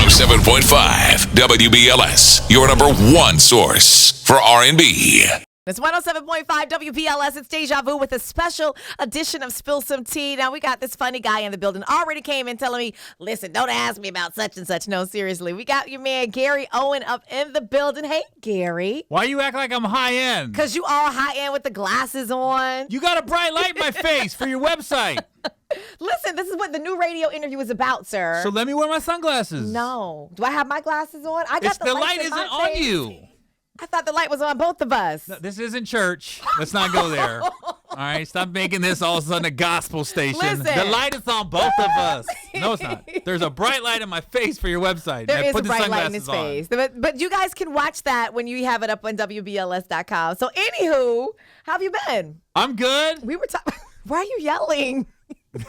107.5 WBLS, your number one source for R&B. It's 107.5 WBLS. It's Deja Vu with a special edition of Spill Some Tea. Now, we got this funny guy in the building. Already came in telling me, listen, don't ask me about such and such. No, seriously. We got your man, Gary Owen, up in the building. Hey, Gary. Why you act like I'm high-end? Because you all high-end with the glasses on. You got a bright light in my face for your website. Listen, this is what the new radio interview is about, sir. So let me wear my sunglasses. No. Do I have my glasses on? I got the light isn't on you. I thought the light was on both of us. No, this isn't church. Let's not go there. All right, stop making this all of a sudden a gospel station. Listen. The light is on both of us. No, it's not. There's a bright light in my face for your website. There is put a the bright light in his sunglasses face. But you guys can watch that when you have it up on WBLS.com. So, anywho, how have you been? I'm good. We were talking. Why are you yelling?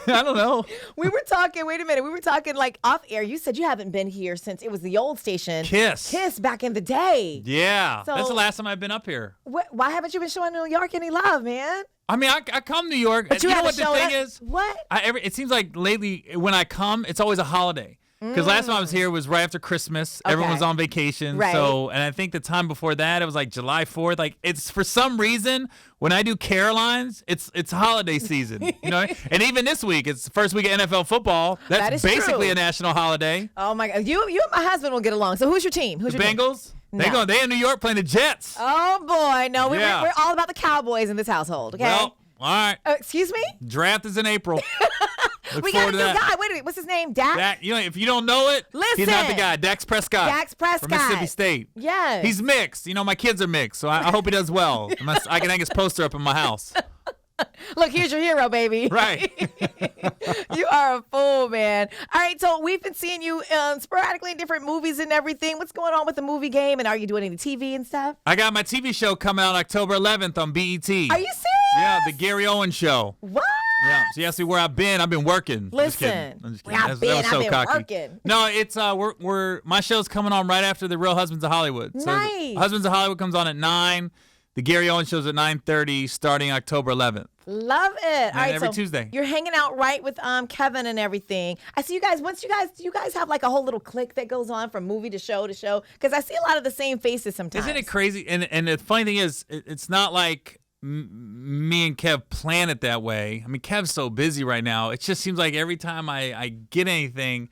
I don't know. We were talking, wait a minute. We were talking like off air. You said you haven't been here since it was the old station. Kiss back in the day. Yeah. So, that's the last time I've been up here. Why haven't you been showing New York any love, man? I mean, I come to New York. But you know what the thing up. is? What? It seems like lately when I come, it's always a holiday. Because last time I was here was right after Christmas. Okay. Everyone was on vacation. Right. So, and I think the time before that, it was like July 4th. Like, it's for some reason, when I do Carolines, it's holiday season. You know? And even this week, it's the first week of NFL football. That's basically true. A national holiday. Oh, my God. You and my husband will get along. So, who's your team? Who's The your team? Bengals? No. They in New York playing the Jets. Oh, boy. No, we're all about the Cowboys in this household, okay? Well, all right. Excuse me? Draft is in April. We got a new guy. Wait a minute. What's his name? Dak? If you don't know it, he's not the guy. Dak Prescott. From Mississippi State. Yes. He's mixed. You know, my kids are mixed, so I hope he does well. I can hang his poster up in my house. Look, here's your hero, baby. Right. You are a fool, man. All right, so we've been seeing you sporadically in different movies and everything. What's going on with the movie game, and are you doing any TV and stuff? I got my TV show coming out October 11th on BET. Are you serious? Yeah, the Gary Owen Show. What? Yeah, so you ask me where I've been. I've been working. Listen, I'm just where kidding. I've been working. No, it's my show's coming on right after the Real Husbands of Hollywood. So nice. Husbands of Hollywood comes on at 9. The Gary Owen show's at 9:30, starting October 11th. Love it. All right, every so Tuesday. You're hanging out right with Kevin and everything. I see you guys. Do you guys have like a whole little clique that goes on from movie to show to show? Because I see a lot of the same faces sometimes. Isn't it crazy? And the funny thing is, it's not like me and Kev plan it that way. I mean, Kev's so busy right now. It just seems like every time I get anything,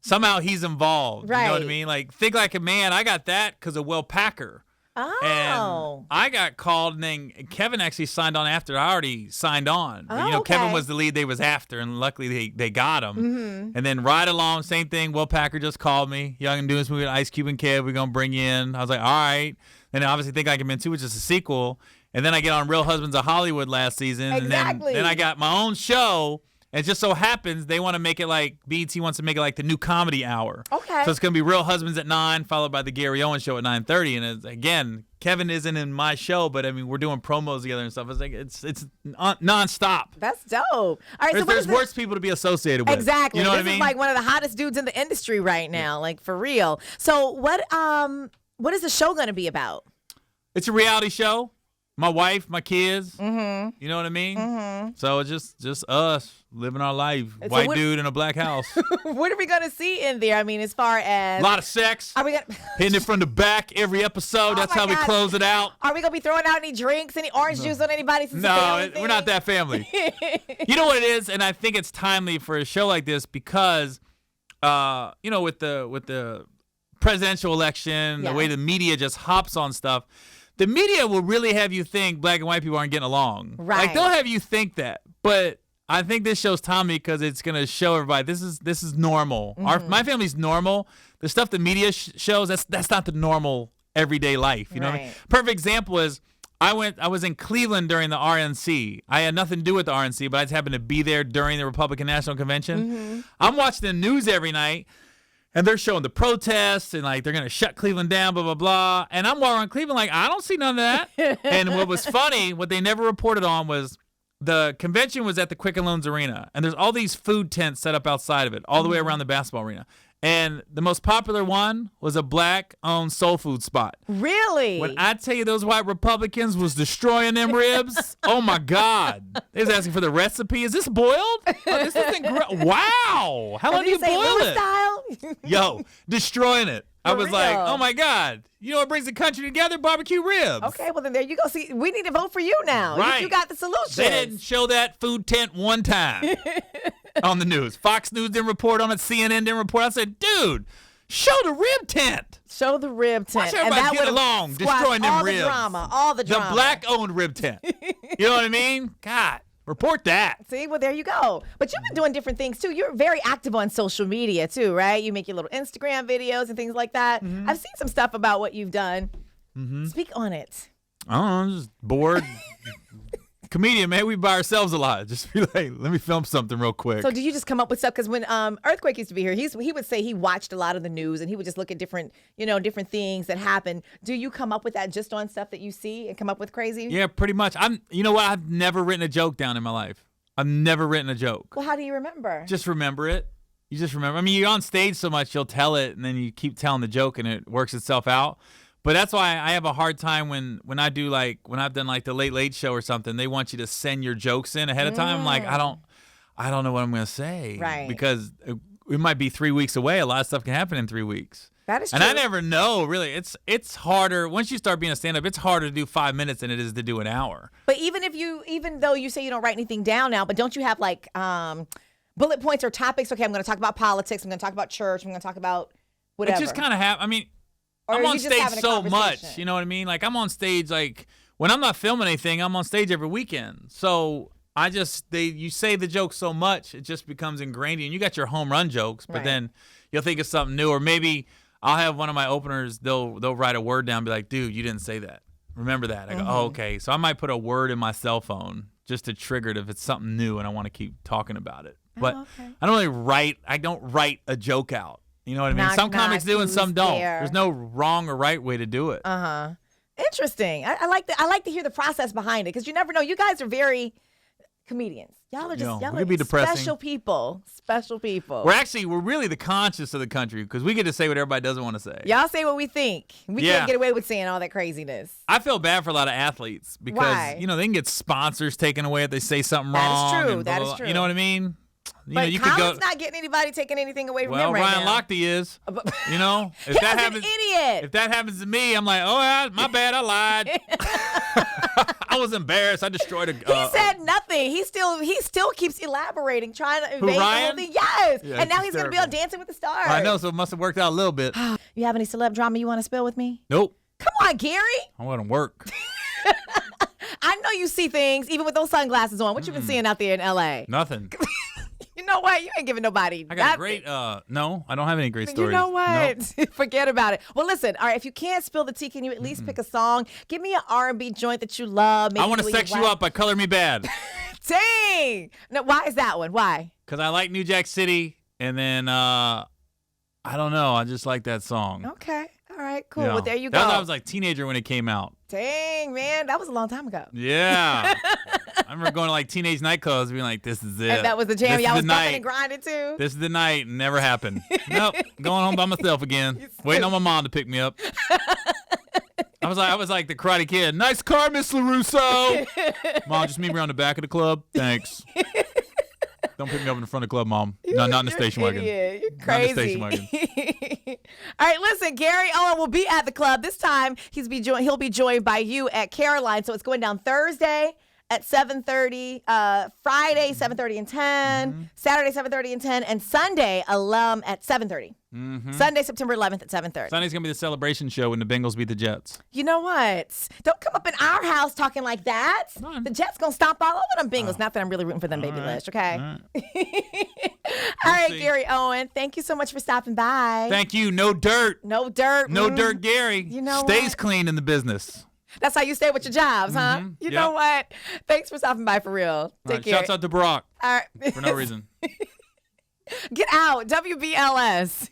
somehow he's involved. Right. You know what I mean? Like, Think Like a Man, I got that because of Will Packer. Oh. And I got called, and then Kevin actually signed on after I already signed on. But, okay. Kevin was the lead they was after, and luckily they got him. Mm-hmm. And then right along, same thing, Will Packer just called me. Young and doing this movie with Ice Cube and Kev. We're going to bring you in. I was like, all right. And then obviously Think Like a Man 2, which is a sequel. And then I get on Real Husbands of Hollywood last season. Exactly. And then I got my own show. And it just so happens they want to make it like, BET wants to make it like the new comedy hour. Okay. So it's going to be Real Husbands at 9, followed by the Gary Owen show at 9:30. And again, Kevin isn't in my show, but I mean, we're doing promos together and stuff. It's like, it's nonstop. That's dope. All right, so there's worse people to be associated with. Exactly. You know this what I mean? is like one of the hottest dudes in the industry right now, like for real. So what is the show going to be about? It's a reality show. My wife, my kids. Mm-hmm. You know what I mean? Mm-hmm. So it's just us living our life. So White dude in a black house. What are we going to see in there? I mean, as far as A lot of sex. Are we gonna Hitting it from the back every episode. That's my how we God. close it out. Are we gonna be throwing out any drinks, any orange juice on anybody? Since No, we're not that family. You know what it is, and I think it's timely for a show like this because, with the presidential election, the way the media just hops on stuff. The media will really have you think black and white people aren't getting along. Right. Like, they'll have you think that. But I think this show's timely because it's going to show everybody this is normal. Mm-hmm. My family's normal. The stuff the media shows, that's not the normal everyday life. You know what I mean? Right. Perfect example is I was in Cleveland during the RNC. I had nothing to do with the RNC, but I just happened to be there during the Republican National Convention. Mm-hmm. I'm watching the news every night. And they're showing the protests and, like, they're going to shut Cleveland down, blah, blah, blah. And I'm walking around Cleveland like, I don't see none of that. And what was funny, what they never reported on was the convention was at the Quicken Loans Arena. And there's all these food tents set up outside of it, all the way around the basketball arena. And the most popular one was a black-owned soul food spot. Really? When I tell you those white Republicans was destroying them ribs, oh my God. They was asking for the recipe. Is this boiled? Oh, this isn't wow. How long do you boil it? Style? Yo, destroying it. I was like, real? oh my God. You know what brings the country together? Barbecue ribs. Okay, well then there you go. See, we need to vote for you now. Right. You got the solution. They didn't show that food tent one time on the news. Fox News didn't report on it. CNN didn't report. I said, dude, show the rib tent. Show the rib tent. Watch everybody get along, destroying them ribs. All the drama. The black-owned rib tent. You know what I mean? God, report that. See, well, there you go. But you've been doing different things, too. You're very active on social media, too, right? You make your little Instagram videos and things like that. Mm-hmm. I've seen some stuff about what you've done. Mm-hmm. Speak on it. I don't know, I'm just bored. Comedian, man, we by ourselves a lot. Just be like, let me film something real quick. So do you just come up with stuff? Because when Earthquake used to be here, he would say he watched a lot of the news and he would just look at different things that happen. Do you come up with that just on stuff that you see and come up with crazy? Yeah, pretty much. You know what? I've never written a joke down in my life. I've never written a joke. Well, how do you remember? Just remember it. You just remember. I mean, you're on stage so much, you'll tell it, and then you keep telling the joke, and it works itself out. But that's why I have a hard time when I do when I've done like the Late Late Show or something. They want you to send your jokes in ahead of time. I'm like, I don't know what I'm gonna say, right? Because it might be 3 weeks away. A lot of stuff can happen in 3 weeks. That is true. And I never know, really. It's harder once you start being a stand-up. It's harder to do 5 minutes than it is to do an hour. But even though you say you don't write anything down now, but don't you have like bullet points or topics? Okay, I'm going to talk about politics. I'm going to talk about church. I'm going to talk about whatever. It just kind of I'm on stage so much, you know what I mean? Like, I'm on stage, like, when I'm not filming anything, I'm on stage every weekend. So you say the joke so much, it just becomes ingrained. And you got your home run jokes, but then you'll think of something new. Or maybe I'll have one of my openers, they'll write a word down and be like, dude, you didn't say that. Remember that. I go, oh, okay. So I might put a word in my cell phone just to trigger it if it's something new and I want to keep talking about it. But I don't write a joke out. You know what I mean? Some comics do and some don't. There's no wrong or right way to do it. Interesting. I like to hear the process behind it because you never know. You guys are very comedians. Y'all are just we could be depressing. Special people. Special people. We're really the conscious of the country because we get to say what everybody doesn't want to say. Y'all say what we think. We can't get away with saying all that craziness. I feel bad for a lot of athletes because they can get sponsors taken away if they say something wrong. That is true. That is true. You know what I mean? But Colin's not getting anybody taking anything away from him right Ryan now. Lochte is. You know, if that happens, an idiot. If that happens to me, I'm like, oh, my bad, I lied. I was embarrassed. I destroyed a. He said nothing. He still keeps elaborating, trying to evade the whole thing. Yes, yeah, and now he's gonna be on Dancing with the Stars. I know, so it must have worked out a little bit. You have any celeb drama you want to spill with me? Nope. Come on, Gary. I want to work. I know you see things, even with those sunglasses on. What you been seeing out there in L.A.? Nothing. You know what? You ain't giving nobody. I got a great. No, I don't have any great stories. You know what? Nope. Forget about it. Well, listen. All right, if you can't spill the tea, can you at least pick a song? Give me an R&B joint that you love. Maybe I want to sex you up by Color Me Bad. Dang. No, why is that one? Why? Because I like New Jack City, and then I don't know. I just like that song. Okay. All right. Cool. Well, there you go. I was like a teenager when it came out. Dang, man, that was a long time ago. Yeah. I remember going to like teenage nightclubs being like, this is it. And that was the jam y'all was bumping and grinding to? This is the night. Never happened. Nope. Going home by myself again. Waiting on my mom to pick me up. I was like the Karate Kid. Nice car, Miss LaRusso. Mom, just meet me around the back of the club. Thanks. Don't pick me up in the front of the club, Mom. No, not in the station wagon. You're crazy. Not in the station wagon. All right, listen, Gary Owen will be at the club. This time, he'll be joined by you at Caroline. So it's going down Thursday at 7:30, Friday 7:30 and 10, Saturday 7:30 and 10, and Sunday alum at 7:30. Sunday, September 11th at 7:30. Sunday's gonna be the celebration show when the Bengals beat the Jets. You know what? Don't come up in our house talking like that. The Jets gonna stomp all over them Bengals. Not that I'm really rooting for them, baby Lish. Okay. All right, Gary Owen. Thank you so much for stopping by. Thank you. No dirt. No dirt. No dirt, Gary. You know stays clean in the business. That's how you stay with your jobs, huh? You know what? Thanks for stopping by for real. Take care. Shouts out to Barack. All right. For no reason. Get out. WBLS.